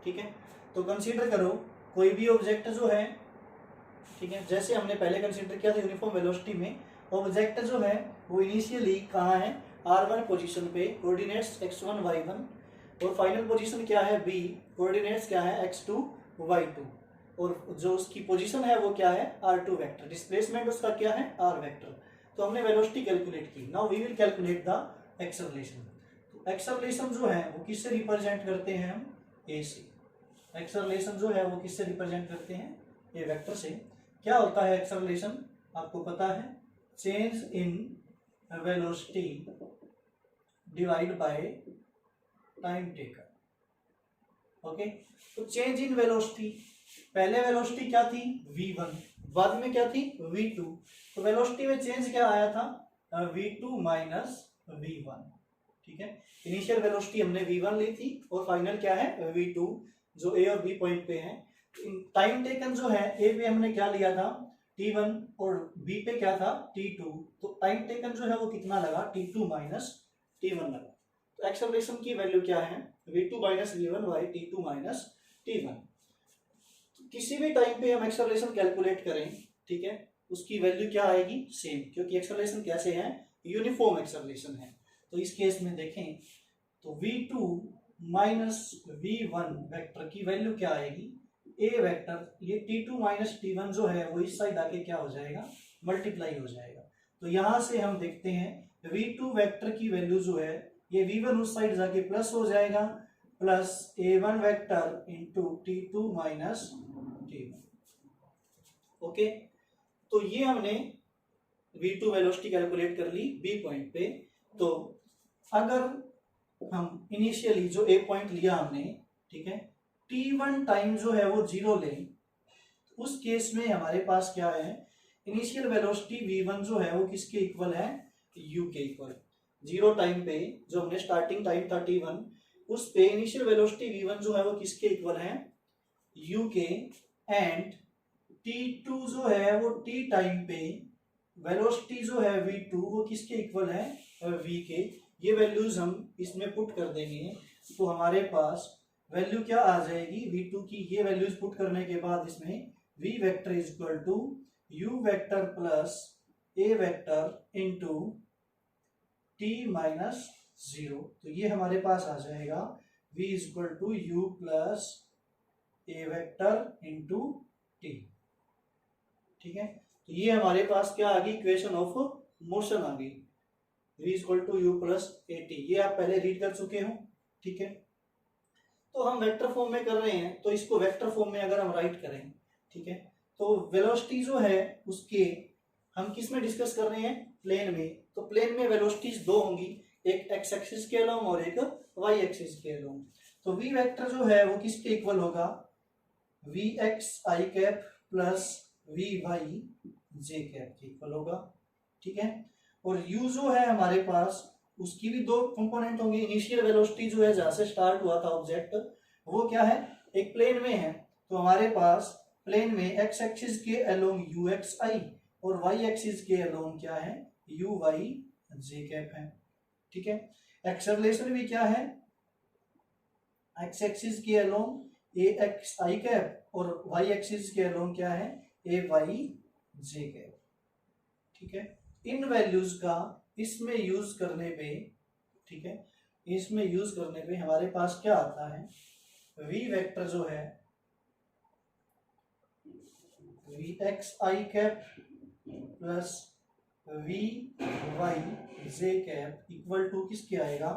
ठीक है। तो कंसीडर करो कोई भी ऑब्जेक्ट जो है, ठीक है, जैसे हमने पहले कंसीडर किया था यूनिफॉर्म वेलोसिटी में, ऑब्जेक्ट जो है वो इनिशियली कहाँ है, r1 पोजीशन पे, कोऑर्डिनेट्स x1 y1, और फाइनल पोजीशन क्या है b, कोऑर्डिनेट्स क्या है x2 y2, और जो उसकी पोजीशन है वो क्या है r2 वेक्टर, डिस्प्लेसमेंट उसका क्या है r वेक्टर। तो हमने वेलोसिटी कैलकुलेट की, now we will calculate the acceleration. तो एक्सेलरेशन जो है वो किससे रिप्रेजेंट करते हैं हम, a से। एक्सेलरेशन जो है वो किससे रिप्रेजेंट करते हैं, a वेक्टर से। क्या होता है एक्सेलरेशन, आपको पता है, change in velocity divide by time taken. Okay, तो चेंज इन वेलोसिटी, पहले वेलोसिटी क्या थी v1, बाद में क्या थी v2, तो वेलोसिटी में चेंज क्या आया था v2 माइनस v1, ठीक है। इनिशियल वेलोसिटी हमने v1 ली थी और फाइनल क्या है v2, जो a और b पॉइंट पे है। टाइम टेकन जो है a पे हमने क्या लिया था t1 और b पे क्या था t2, तो टाइम टेकन जो है वो कितना लगा t2 माइनस t1 लगा। तो एक्सेलरेशन की वैल्यू क्या है v2 minus v1 by t2 minus t1। किसी भी टाइम पे हम एक्सेलरेशन कैलकुलेट करें, ठीक है, उसकी वैल्यू क्या आएगी सेम, क्योंकि एक्सेलरेशन कैसे है, यूनिफॉर्म एक्सेलरेशन है। तो इस केस में देखें तो v2 माइनस v1 वेक्टर की वैल्यू क्या आएगी, a वेक्टर, ये t2 माइनस t1 जो है वो इस साइड आके क्या हो जाएगा, मल्टीप्लाई हो जाएगा। तो यहां से हम देखते हैं v2 वेक्टर की वैल्यू जो है, ये v1 उस साइड जाके प्लस हो जाएगा, plus a1 vector into t2 minus t1। Okay, तो ये हमने v2 वेलोसिटी कैलकुलेट कर ली b पॉइंट पे। तो अगर हम इनिशियली जो a पॉइंट लिया हमने, ठीक है, t1 टाइम जो है वो 0 लें, उस केस में हमारे पास क्या है, इनिशियल वेलोसिटी v1 जो है वो किसके इक्वल है, u के इक्वल। 0 टाइम पे जो हमने स्टार्टिंग टाइम था t1, उस पे इनिशियल वेलोसिटी v1 जो है वो किसके इक्वल है, u के, एंड t2 जो है वो t टाइम पे वेलोसिटी जो है v2 वो किसके इक्वल है, v के। ये वैल्यूज हम इसमें पुट कर देंगे, तो हमारे पास वैल्यू क्या आ जाएगी v2 की, ये वैल्यूज पुट करने के बाद इसमें v vector is equal to u vector plus a vector into t minus 0। तो ये हमारे पास आ जाएगा v is equal to u plus a vector into t, ठीक है। तो ये हमारे पास क्या आ गई, इक्वेशन ऑफ मोशन आ गई, v equal to U plus A T. ये आप पहले रीड कर चुके हो, ठीक है। तो हम वेक्टर फॉर्म में कर रहे हैं, तो इसको वेक्टर फॉर्म में अगर हम राइट करें, ठीक है, तो वेलोसिटी जो है उसके हम किस में डिस्कस कर रहे हैं, प्लेन में। तो प्लेन में वेलोसिटीज दो होंगी, एक एक्स एक्सिस के अलोंग और एक वाई एक्सिस के अलोंग। तो v वेक्टर जो है वो किसके इक्वल होगा, V X I cap plus V Y J cap के इक्वल होगा, ठीक है। और u जो है हमारे पास, उसकी भी दो कंपोनेंट होंगे। इनिशियल वेलोसिटी जो है जहां से स्टार्ट हुआ था ऑब्जेक्ट, वो क्या है, एक प्लेन में है। तो हमारे पास प्लेन में एक्स एक्सिस के अलोंग यू एक्स आई और वाई एक्सिस के अलोंग क्या है, यू वाई जे कैप है, ठीक है। एक्सेलरेशन भी क्या है, एक्स एक्सिस के along A X I cap और वाई एक्सिस के अलोंग क्या है, ए वाई जे कैप, ठीक है। इन वैल्यूज का इसमें यूज करने पे, ठीक है, इसमें यूज करने पे हमारे पास क्या आता है, v वेक्टर जो है V X I cap plus V Y J cap equal to किसके आएगा,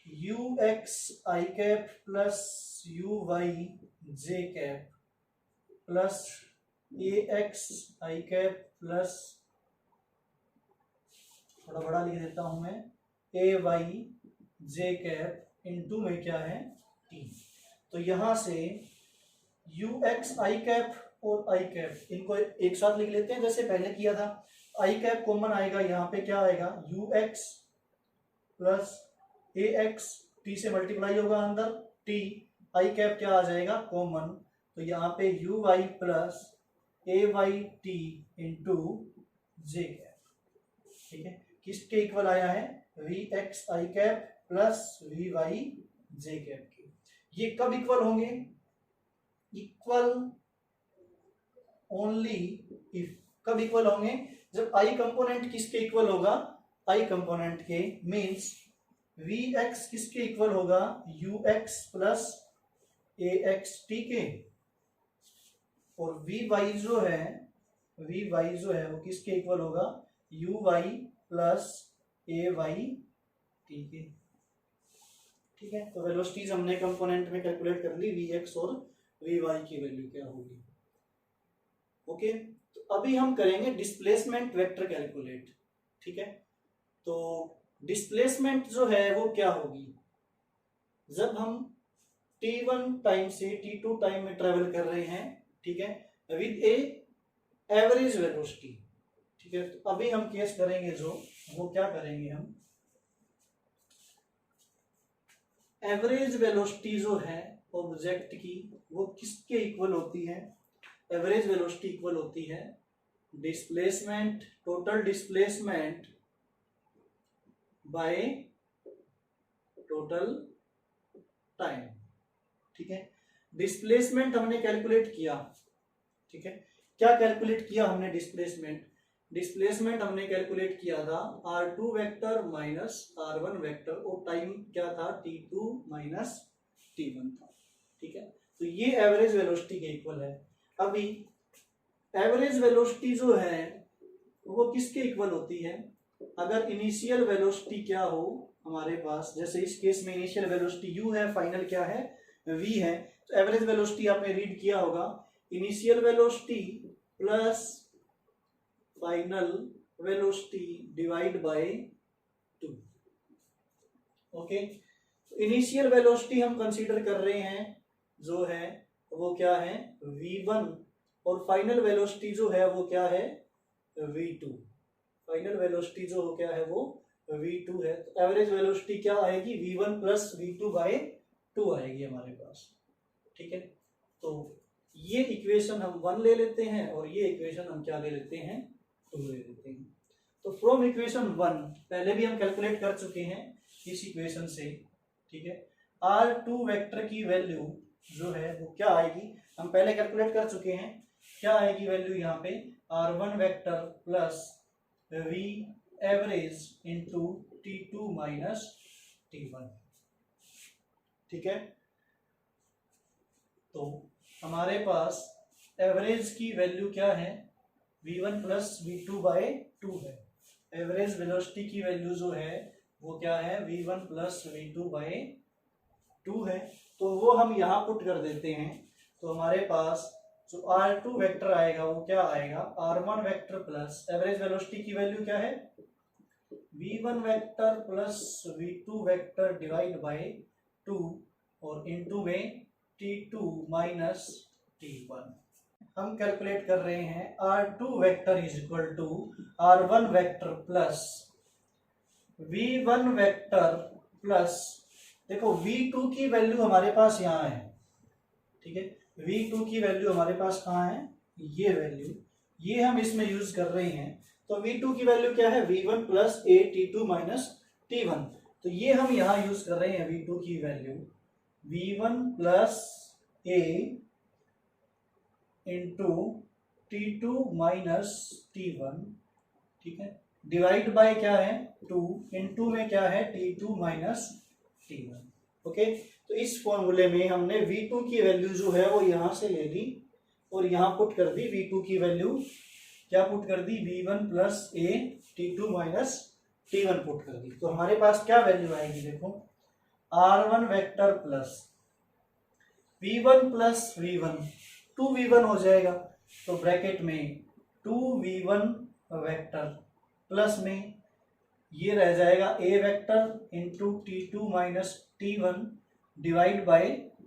U X I cap plus U Y J cap plus A X I cap plus, थोड़ा बड़ा लिख देता हूं मैं, A Y J cap into में क्या है टी। तो यहां से यू एक्स आई कैप और आई कैप इनको एक साथ लिख लेते हैं जैसे पहले किया था। आई कैप कॉमन आएगा, यहाँ पे क्या आएगा, U X plus A X, T से मल्टीप्लाई होगा अंदर टी, आई कैप क्या आ जाएगा कॉमन, तो यहाँ पे U Y plus A Y T into J cap, ठीक है। किसके इक्वल आया है, V X I cap plus V Y J cap की। ये कब इक्वल होंगे? इक्वल ओनली इफ, कब इक्वल होंगे? जब आई कंपोनेंट किसके इक्वल होगा? आई कंपोनेंट के, मींस वी एक्स किसके इक्वल होगा? U X plus A X T के, और वी वाई जो है, वी वाई जो है वो किसके इक्वल होगा? U Y plus A Y T के। ठीक है, तो वेलोसिटीज हमने कंपोनेंट में कैलकुलेट कर ली, वी एक्स और वी वाई की वैल्यू क्या होगी। ओके, तो अभी हम करेंगे डिस्प्लेसमेंट वेक्टर कैलकुलेट। ठीक है, तो डिस्प्लेसमेंट जो है वो क्या होगी? जब हम t1 टाइम से t2 टाइम में ट्रेवल कर रहे हैं, ठीक है, विद ए एवरेज वेलोसिटी। ठीक है, तो अभी हम केस करेंगे जो, वो क्या करेंगे हम, एवरेज वेलोसिटी जो है ऑब्जेक्ट की वो किसके इक्वल होती है? एवरेज वेलोसिटी इक्वल होती है displacement, total displacement by total time. ठीक है, डिस्प्लेसमेंट हमने कैलकुलेट किया। ठीक है, क्या कैलकुलेट किया हमने? डिस्प्लेसमेंट हमने कैलकुलेट किया था r2 vector minus r1 vector, और टाइम क्या था? t2 माइनस t1 था। ठीक है, तो ये एवरेज वेलोसिटी के इक्वल है। अभी एवरेज वेलोसिटी जो है वो किसके इक्वल होती है? अगर इनिशियल वेलोसिटी क्या हो हमारे पास, जैसे इस केस में इनिशियल वेलोसिटी u है, फाइनल क्या है? v है, तो एवरेज वेलोसिटी आपने रीड किया होगा, initial velocity plus final velocity divide by 2। Okay, initial velocity हम कंसीडर कर रहे हैं जो है वो क्या है? v1, और फाइनल वेलोसिटी जो है वो क्या है? v2। फाइनल वेलोसिटी जो क्या है वो v2 है, तो एवरेज वेलोसिटी क्या आएगी? v1 प्लस v2 बाय 2 आएगी हमारे पास। ठीक है, तो ये इक्वेशन हम 1 ले लेते हैं, और ये इक्वेशन हम क्या ले लेते हैं? 2 ले लेते हैं। तो फ्रॉम इक्वेशन 1 पहले भी हम कैलकुलेट कर चुके हैं इस इक्वेशन से। ठीक है, r2 वेक्टर की वैल्यू जो है वो क्या आएगी? हम पहले कैलकुलेट कर चुके हैं, क्या आएगी वैल्यू यहाँ पे? r1 vector plus v average into t2 minus t1। ठीक है, तो हमारे पास एवरेज की वैल्यू क्या है? v1 प्लस v2 बाय 2 है। एवरेज वेलोसिटी की वैल्यू जो है वो क्या है? v1 प्लस v2 बाय 2 है, तो वो हम यहाँ पुट कर देते हैं। तो हमारे पास जो r2 वेक्टर आएगा वो क्या आएगा? r1 vector plus average velocity की वैल्यू क्या है? v1 vector plus v2 vector divide by 2, और इनटू में t2 माइनस t1। हम कैलकुलेट कर रहे हैं r2 vector is equal to r1 vector plus v1 vector plus, देखो v2 की वैल्यू हमारे पास यहाँ है। ठीक है, v2 की वैल्यू हमारे पास कहाँ है? ये वैल्यू, ये हम इसमें यूज कर रहे हैं। तो v2 की वैल्यू क्या है? v1 plus a t2 minus t1। तो ये हम यहाँ यूज कर रहे हैं v2 की value v1 plus a into t2 minus t1। ठीक है, डिवाइड बाय क्या है? 2, इंटू में क्या है? t2 minus t1। ओके, तो इस फॉर्मूले में हमने v2 की वैल्यू जो है वो यहां से ले ली और यहां पुट कर दी v2 की वैल्यू, क्या पुट कर दी? v1 plus a t2 minus t1 put कर दी। तो हमारे पास क्या वैल्यू आएगी? देखो, r1 vector plus v1 plus v1, 2v1 हो जाएगा, तो ब्रैकेट में 2v1 वेक्टर प्लस में ये रह जाएगा a vector into t2 minus t1 divide by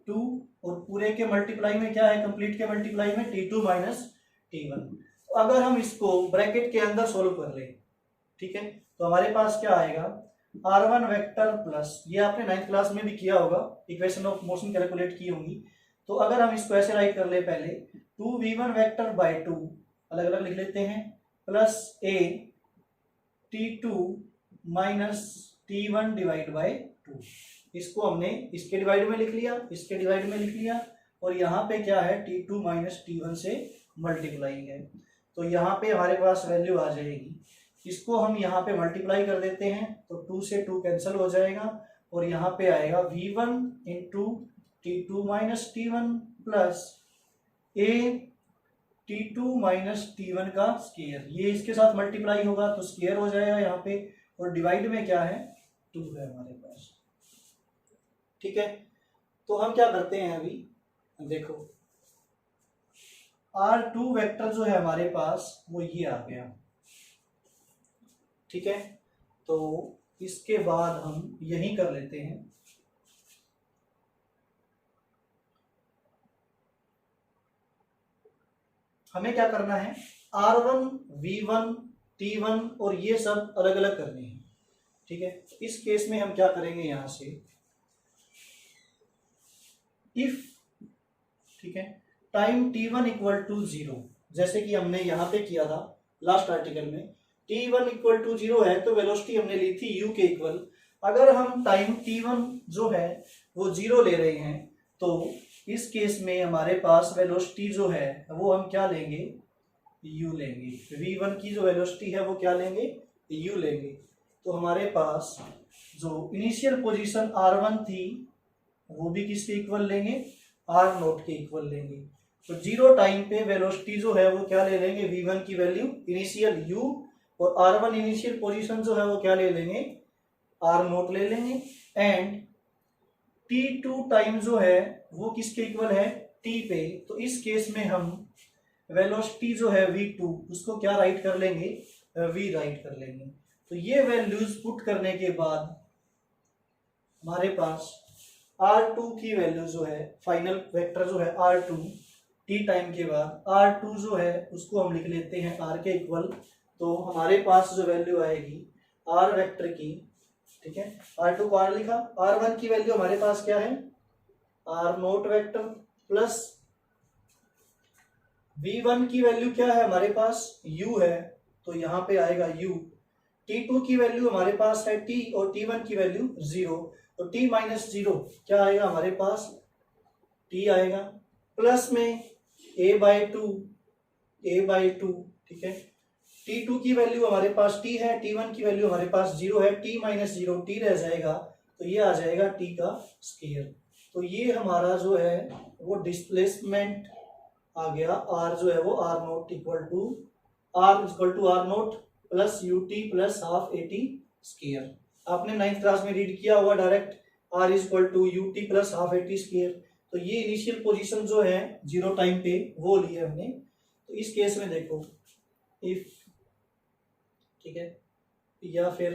2, और पूरे के मल्टीप्लाई में क्या है? कंप्लीट के मल्टीप्लाई में t2 माइनस t1। तो अगर हम इसको ब्रैकेट के अंदर सोल्व कर ले, ठीक है, तो हमारे पास क्या आएगा? r1 वेक्टर प्लस, ये आपने 9th क्लास में भी किया होगा, इक्वेशन ऑफ मोशन कैलकुलेट की होंगी। तो अगर हम इसको ऐसे राइट कर ले, पहले 2v1 वेक्टर बाय 2 अलग अलग लिख लेते हैं, plus a t2 minus t1 divide by 2। इसको हमने इसके डिवाइड में लिख लिया, इसके डिवाइड में लिख लिया, और यहाँ पे क्या है T2 माइनस T1 से मल्टीप्लाई है, तो यहाँ पे हमारे पास वैल्यू आ जाएगी। इसको हम यहाँ पे मल्टीप्लाई कर देते हैं तो 2 से 2 कैंसिल हो जाएगा, और यहाँ पे आएगा V1 into T2 minus T1 plus A T2 minus T1 का स्क्वायर, ये इसके साथ मल्टीप्लाई होगा तो स्क्वायर हो जाएगा यहाँ पे, और डिवाइड में क्या है 2 है हमारे पास। ठीक है, तो हम क्या करते हैं अभी देखो, R2 वेक्टर जो है हमारे पास वो ये आ गया। ठीक है, तो इसके बाद हम यही कर लेते हैं, हमें क्या करना है R1 V1 T1 और ये सब अलग अलग करने हैं। ठीक है, इस केस में हम क्या करेंगे यहां से इफ, ठीक है, टाइम T1 इक्वल टू 0, जैसे कि हमने यहां पे किया था लास्ट आर्टिकल में, T1 इक्वल टू 0 है तो वेलोसिटी हमने ली थी U के इक्वल। अगर हम टाइम T1 जो है वो 0 ले रहे हैं तो इस केस में हमारे पास वेलोसिटी जो है वो हम क्या लेंगे U लेंगे, V1 की जो वेलोसिटी है वो क्या लेंगे U लेंगे। तो हमारे पास जो इनिशियल पोजीशन R1 थी वो भी किसके इक्वल लेंगे R0 के इक्वल लेंगे। तो 0 टाइम पे वेलोसिटी जो है वो क्या ले लेंगे V1 की वैल्यू इनिशियल U, और R1 इनिशियल पोजीशन जो है वो क्या ले लेंगे R0 ले लेंगे, एंड T2 टाइम जो है वो किसके इक्वल है T पे। तो इस केस में हम वेलोसिटी जो है V2 उसको क्या राइट कर लेंगे V राइट कर लेंगे। तो ये वैल्यूज पुट करने के बाद हमारे पास R2 की वैल्यू जो है फाइनल वेक्टर जो है R2 T टाइम के बाद R2 जो है उसको हम लिख लेते हैं R के इक्वल। तो हमारे पास जो वैल्यू आएगी R वेक्टर की, ठीक है, R2 को R लिखा, R1 की वैल्यू हमारे पास क्या है R0 वेक्टर प्लस V1 की वैल्यू क्या है हमारे पास U है, तो यहाँ पे आएगा U। T2 की वैल्यू हमारे पास है T और T1 की वैल्यू 0, तो T माइनस 0 क्या आएगा हमारे पास T आएगा, प्लस में A/2, ठीक है। T2 की वैल्यू हमारे पास T है, T1 की वैल्यू हमारे पास 0 है, T माइनस 0 T रह जाएगा, तो ये आ जाएगा T का स्क्वायर। तो ये हमारा जो है वो डिस्प्लेसमेंट आ गया, R जो है वो R0 equal to R0 plus UT plus half AT square. आपने 9th क्लास में रीड किया हुआ direct R equal to UT plus half AT square. तो ये इनिशियल पोजीशन जो है 0 टाइम पे वो ली है हमने। तो इस केस में देखो इफ, ठीक है, या फिर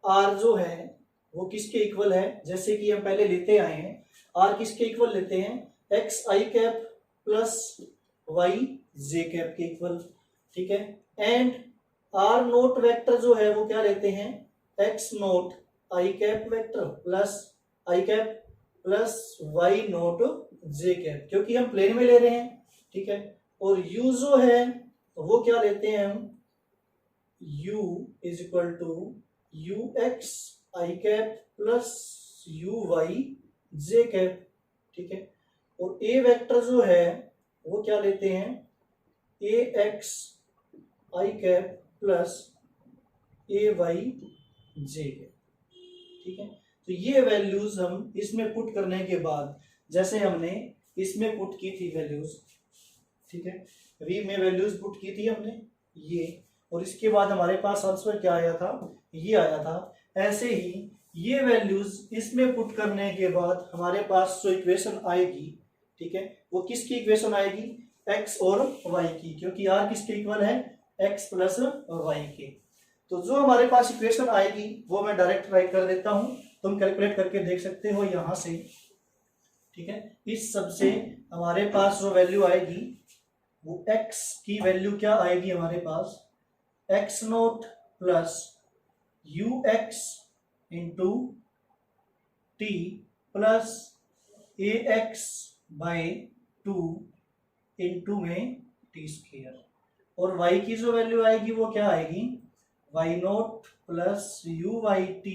R जो है वो किसके इक्वल है, जैसे कि हम पहले लेते आए हैं R किसके इक्वल लेते हैं XI cap plus YJ cap के इक्वल, ठीक है, एंड R0 वेक्टर जो है वो क्या लेते हैं X0 I cap vector plus I cap plus Y0 J cap, क्योंकि हम प्लेन में ले रहे हैं, ठीक है। और U जो है वो क्या लेते हैं हम U is equal to UX I cap plus UY J cap, ठीक है। और A वेक्टर जो है वो क्या लेते हैं AX I cap plus AY J cap, ठीक है। तो ये वैल्यूज हम इसमें पुट करने के बाद जैसे हमने इसमें पुट की थी वैल्यूज, ठीक है, V में वैल्यूज पुट की थी हमने ये, और इसके बाद हमारे पास आंसर क्या आया था ये आया था। ऐसे ही ये वैल्यूज इसमें पुट करने के बाद हमारे पास जो इक्वेशन आएगी, ठीक है, वो किसकी इक्वेशन आएगी x और y की, क्योंकि r किसके इक्वल है x प्लस y के। तो जो हमारे पास इक्वेशन आएगी वो मैं डायरेक्ट राइट कर देता हूं, तुम कैलकुलेट करके देख सकते हो यहां से, ठीक है। इस सब से हमारे पास जो वैल्यू आएगी वो x की वैल्यू क्या आएगी हमारे पास x0 plus UX into T plus AX by 2 into में T स्क्वायर, और y की जो वैल्यू आएगी वो क्या आएगी Y0 plus UYT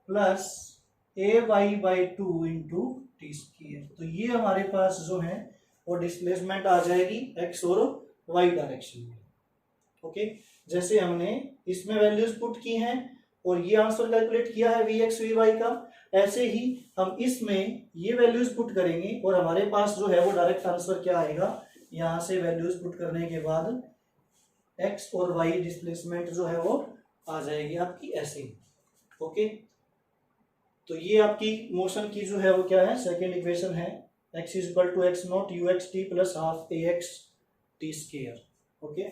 plus A Y by two into T square. तो ये हमारे पास जो है वो डिस्प्लेसमेंट आ जाएगी एक्स और वाई डायरेक्शन में। ओके, जैसे हमने इसमें वैल्यूज पुट की हैं और ये आंसर कैलकुलेट किया है वी एक्स वी वाई का, ऐसे ही हम इसमें ये वैल्यूज पुट करेंगे और हमारे पास जो है वो डायरेक्ट आंसर क्या आएगा, यहाँ से वैल्यूज पुट करने के बाद एक्स और वाई डिस्प्लेसमेंट जो है वो आ जाएगी आपकी ऐसे ही। ओके, तो ये आपकी मोशन की जो है वो क्या है, सेकेंड इक्वेशन है, x is equal to X not U X T plus half A X T square. Okay.